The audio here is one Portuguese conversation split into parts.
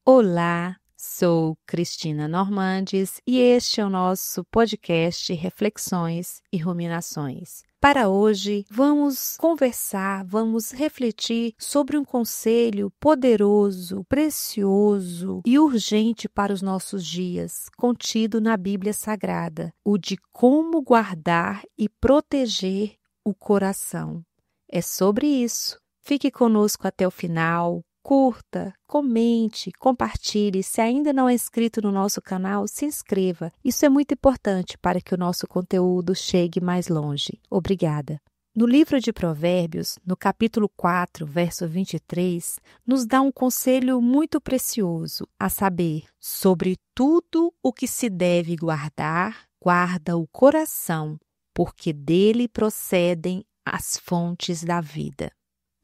Olá, sou Cristina Normandes e este é o nosso podcast Reflexões e Ruminações. Para hoje, vamos conversar, vamos refletir sobre um conselho poderoso, precioso e urgente para os nossos dias, contido na Bíblia Sagrada, o de como guardar e proteger o coração. É sobre isso. Fique conosco até o final. Curta, comente, compartilhe. Se ainda não é inscrito no nosso canal, se inscreva. Isso é muito importante para que o nosso conteúdo chegue mais longe. Obrigada. No livro de Provérbios, no capítulo 4, verso 23, nos dá um conselho muito precioso, a saber, sobre tudo o que se deve guardar, guarda o coração, porque dele procedem as fontes da vida.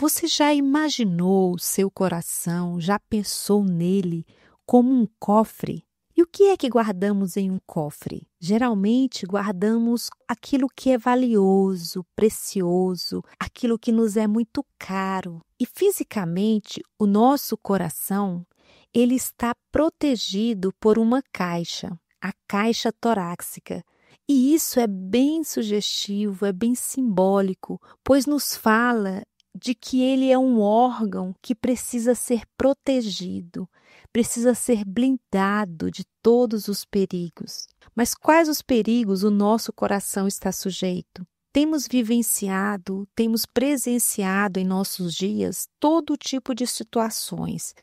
Você já imaginou o seu coração, já pensou nele como um cofre? E o que é que guardamos em um cofre? Geralmente guardamos aquilo que é valioso, precioso, aquilo que nos é muito caro. E fisicamente, o nosso coração, ele está protegido por uma caixa, a caixa torácica. E isso é bem sugestivo, é bem simbólico, pois nos fala de que ele é um órgão que precisa ser protegido, precisa ser blindado de todos os perigos. Mas quais os perigos o nosso coração está sujeito? Temos vivenciado, temos presenciado em nossos dias todo tipo de situações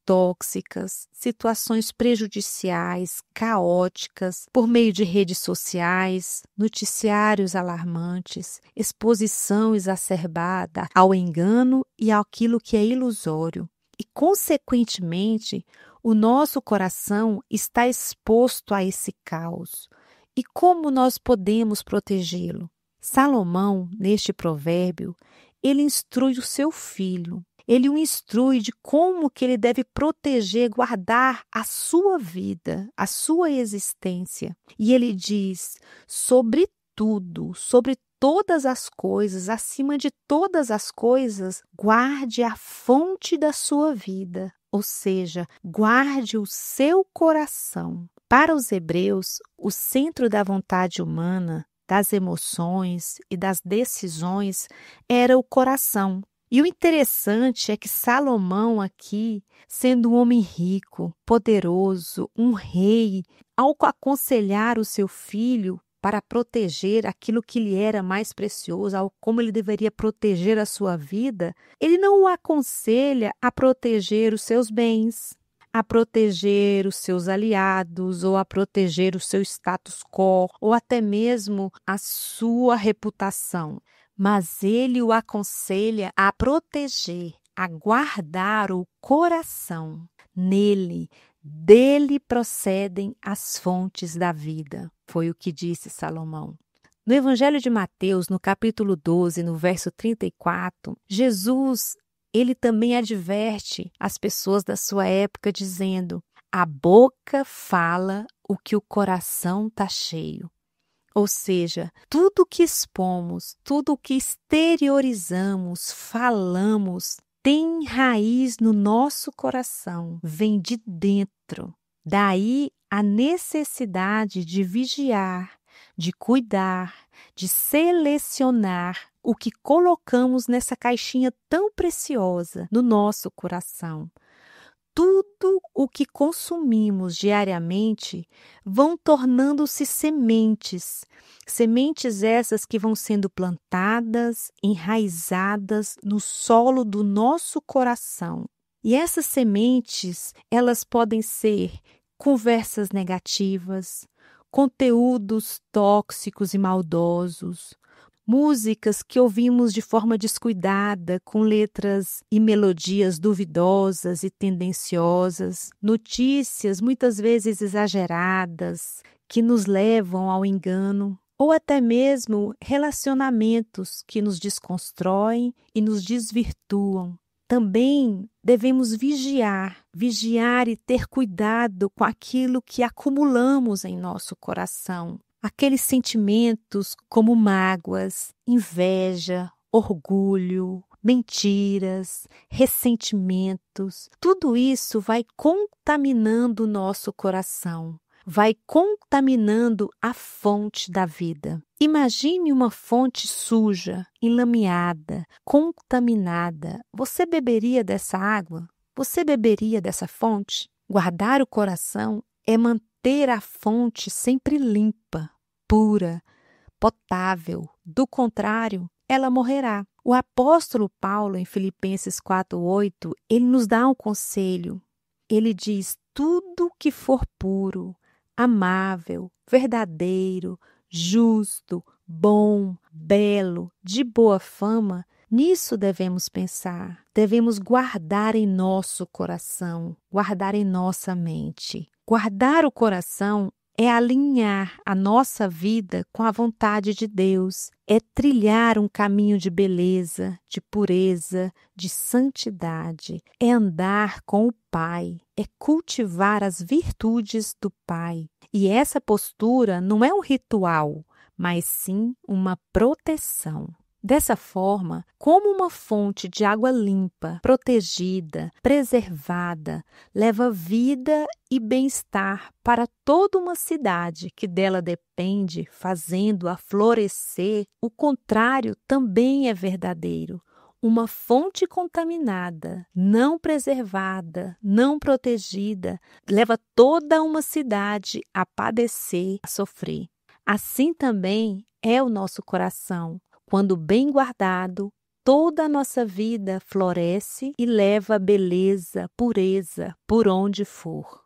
tóxicas, situações prejudiciais, caóticas, por meio de redes sociais, noticiários alarmantes, exposição exacerbada ao engano e àquilo que é ilusório. E, consequentemente, o nosso coração está exposto a esse caos. E como nós podemos protegê-lo? Salomão, neste provérbio, ele instrui o seu filho. Ele o instrui de como que ele deve proteger, guardar a sua vida, a sua existência. E ele diz, sobre tudo, sobre todas as coisas, acima de todas as coisas, guarde a fonte da sua vida, ou seja, guarde o seu coração. Para os hebreus, o centro da vontade humana, das emoções e das decisões era o coração. E o interessante é que Salomão aqui, sendo um homem rico, poderoso, um rei, ao aconselhar o seu filho para proteger aquilo que lhe era mais precioso, como ele deveria proteger a sua vida, ele não o aconselha a proteger os seus bens, a proteger os seus aliados, ou a proteger o seu status quo, ou até mesmo a sua reputação. Mas ele o aconselha a proteger, a guardar o coração. Nele, dele procedem as fontes da vida. Foi o que disse Salomão. No Evangelho de Mateus, no capítulo 12, no verso 34, Jesus, ele também adverte as pessoas da sua época dizendo: a boca fala o que o coração está cheio. Ou seja, tudo que expomos, tudo que exteriorizamos, falamos, tem raiz no nosso coração, vem de dentro. Daí a necessidade de vigiar, de cuidar, de selecionar o que colocamos nessa caixinha tão preciosa no nosso coração. Tudo o que consumimos diariamente vão tornando-se sementes. Sementes essas que vão sendo plantadas, enraizadas no solo do nosso coração. E essas sementes, elas podem ser conversas negativas, conteúdos tóxicos e maldosos, músicas que ouvimos de forma descuidada, com letras e melodias duvidosas e tendenciosas, notícias muitas vezes exageradas, que nos levam ao engano, ou até mesmo relacionamentos que nos desconstroem e nos desvirtuam. Também devemos vigiar e ter cuidado com aquilo que acumulamos em nosso coração. Aqueles sentimentos como mágoas, inveja, orgulho, mentiras, ressentimentos, tudo isso vai contaminando o nosso coração, vai contaminando a fonte da vida. Imagine uma fonte suja, enlameada, contaminada. Você beberia dessa água? Você beberia dessa fonte? Guardar o coração é manter a fonte sempre limpa, pura, potável. Do contrário, ela morrerá. O apóstolo Paulo, em Filipenses 4:8, ele nos dá um conselho. Ele diz: tudo que for puro, amável, verdadeiro, justo, bom, belo, de boa fama, nisso devemos pensar. Devemos guardar em nosso coração, guardar em nossa mente. Guardar o coração é alinhar a nossa vida com a vontade de Deus, é trilhar um caminho de beleza, de pureza, de santidade, é andar com o Pai, é cultivar as virtudes do Pai. E essa postura não é um ritual, mas sim uma proteção. Dessa forma, como uma fonte de água limpa, protegida, preservada, leva vida e bem-estar para toda uma cidade que dela depende, fazendo-a florescer, o contrário também é verdadeiro. Uma fonte contaminada, não preservada, não protegida, leva toda uma cidade a padecer, a sofrer. Assim também é o nosso coração. Quando bem guardado, toda a nossa vida floresce e leva beleza, pureza por onde for.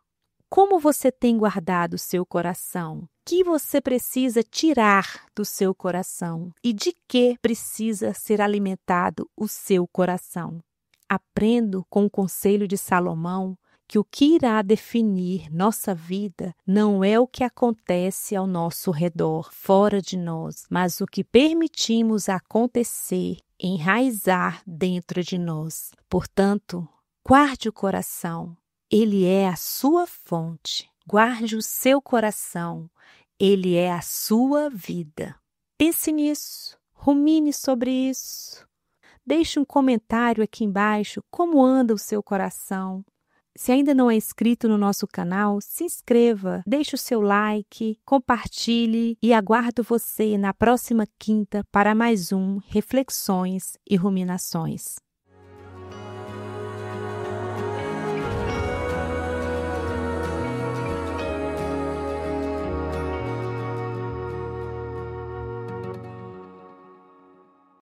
Como você tem guardado o seu coração? O que você precisa tirar do seu coração? E de que precisa ser alimentado o seu coração? Aprendo com o conselho de Salomão que o que irá definir nossa vida não é o que acontece ao nosso redor, fora de nós, mas o que permitimos acontecer, enraizar dentro de nós. Portanto, guarde o coração, ele é a sua fonte. Guarde o seu coração, ele é a sua vida. Pense nisso, rumine sobre isso. Deixe um comentário aqui embaixo, como anda o seu coração. Se ainda não é inscrito no nosso canal, se inscreva, deixe o seu like, compartilhe e aguardo você na próxima quinta para mais um Reflexões e Ruminações.